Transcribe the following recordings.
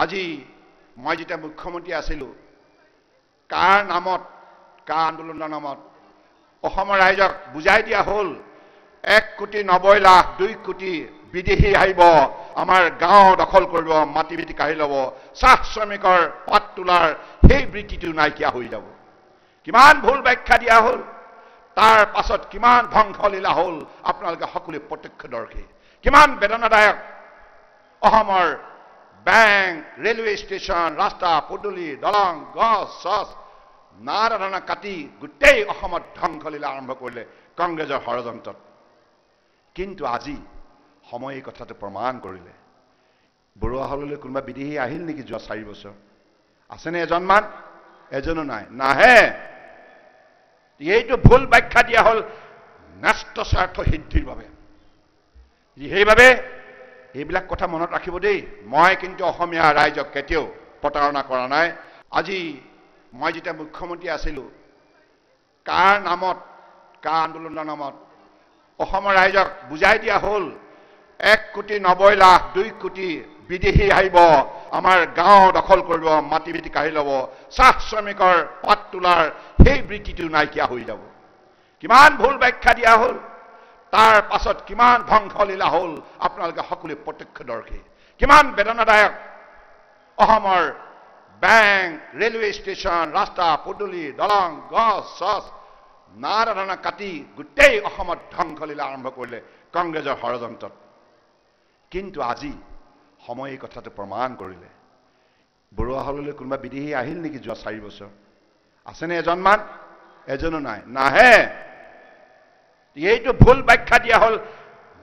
আজি মই যেতিয়া মুখ্যমন্ত্ৰী আছিলোঁ কাৰ নামত কাৰ আন্দোলনৰ নামত অসমৰ ৰাইজক বুজাই দিয়া হ'ল 1,90,00,000 2 কোটি বিদেশী আহিব আমাৰ গাঁও দখল কৰিব মাটি বিটি কাঢ়ি ল'ব চাহ শ্ৰমিকৰ পাত তোলাৰ সেই বৃত্তিটো নাইকিয়া হৈ যাব কিমান ভুল ব্যাখ্যা দিয়া হ'ল তাৰ পাছত কিমান ধ্বংসলীলা হ'ল আপোনালোকে সকলোৱে প্ৰত্যক্ষদৰ্শী কিমান বেদনাদায়ক অসমৰ বেংক ৰেলৱে ষ্টেচন ৰাস্তা পদূলি দলং গছ চছ নানা কাটি গোটেই অসমত ধ্বংসলীলা আৰম্ভ কৰিলে কংগ্ৰেছৰ ষড়যন্ত্ৰত কিন্তু আজি সময় এই কথাটো প্ৰমাণ কৰিলে বৰুৱাহললৈ কোনোবা বিদেশী আহিল নেকি যোৱা 4 বছৰ আছেনে এজনমান এজনো নাই নাহে এইটো ভুল ব্যাখ্যা দিয়া হ'ল ন্যস্ত স্বাৰ্থ সিদ্ধিৰ বাবে সেইবাবে এইবিলাক কথা মনত ৰাখিব দেই মই কিন্তু অসমীয়া ৰাইজক কেতিয়াও প্ৰতাৰণা কৰা নাই আজি মই যেতিয়া মুখ্যমন্ত্ৰী আছিলোঁ কাৰ নামত কাৰ আন্দোলনৰ নামত অসমৰ ৰাইজক বুজাই দিয়া হ'ল 1,90,00,000 2 কোটি বিদেশী আহিব আমাৰ গাঁও দখল কৰিব মাটি বিটি কাঢ়ি ল'ব চাহ শ্ৰমিকৰ পাত তোলাৰ সেই বৃত্তিটো নাইকিয়া হৈ যাব কিমান ভুল ব্যাখ্যা দিয়া হ'ল তাৰ পাছত কিমান ধ্বংসলীলা হ'ল আপোনালোকে সকলোৱে প্ৰত্যক্ষদৰ্শী কিমান বেদনাদায়ক অসমৰ বেংক ৰেলৱে ষ্টেচন ৰাস্তা পদূলি দলং গছ চছ নানা কাটি গোটেই অসমত ধ্বংসলীলা আৰম্ভ কৰিলে কংগ্ৰেছৰ ষড়যন্ত্ৰত কিন্তু আজি সময় এই কথাটো প্ৰমাণ কৰিলে বৰুৱাহললৈ কোনোবা বিদেশী আহিল নেকি যোৱা 4 বছৰ আছেনে এজনমান এজনো নাই নাহে এইটো ভুল ব্যাখ্যা দিয়া হ'ল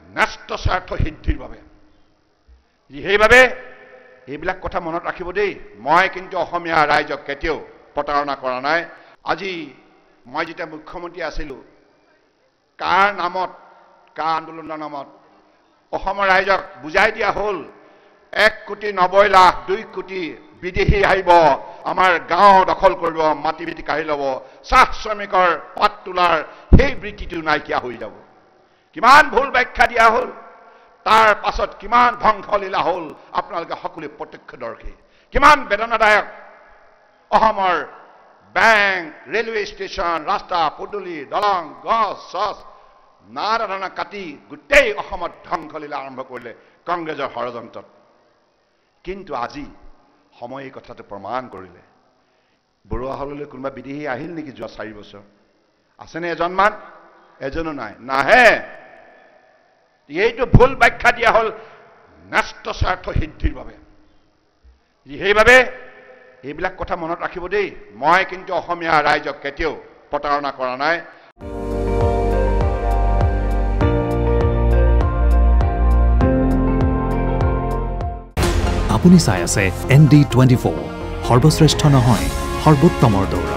ন্যস্ত স্বাৰ্থ সিদ্ধিৰ বাবে সেইবাবে এইবিলাক কথা মনত ৰাখিব দেই মই কিন্তু অসমীয়া ৰাইজক কেতিয়াও প্ৰতাৰণা কৰা নাই আজি মই যেতিয়া মুখ্যমন্ত্ৰী আছিলোঁ কাৰ নামত কাৰ আন্দোলনৰ নামত অসমৰ ৰাইজক বুজাই দিয়া হ'ল 1,90,00,000 2 কোটি বিদেশী আহিব আমাৰ গাঁও দখল কৰিব মাটি বিটি কাঢ়ি ল'ব চাহ শ্ৰমিকৰ পাত তোলাৰ সেই বৃত্তিটো নাইকিয়া হৈ যাব কিমান ভুল ব্যাখ্যা দিয়া হ'ল তাৰ পাছত কিমান ধ্বংসলীলা হ'ল আপোনালোকে সকলোৱে প্ৰত্যক্ষদৰ্শী কিমান বেদনাদায়ক অসমৰ বেংক ৰেলৱে ষ্টেচন ৰাস্তা পদূলি দলং গছ চছ নানা কাটি গোটেই অসমত ধ্বংসলীলা আৰম্ভ কৰিলে কংগ্ৰেছৰ ষড়যন্ত্ৰত কিন্তু আজি সময় এই কথাটো প্ৰমাণ কৰিলে বৰুৱাহললৈ কোনোবা বিদেশী আহিল নেকি যোৱা 4 বছৰ আছেনে এজনমান এজনো নাই নাহে এইটো ভুল ব্যাখ্যা দিয়া হ'ল ন্যস্ত স্বাৰ্থ সিদ্ধিৰ বাবে সেইবাবে এইবিলাক কথা মনত ৰাখিব দেই মই কিন্তু অসমীয়া ৰাইজক কেতিয়াও প্ৰতাৰণা কৰা নাই আপুনি চাই আছে ND24 সৰ্বশ্ৰেষ্ঠ নহয় সৰ্বোত্তমৰ দৌৰা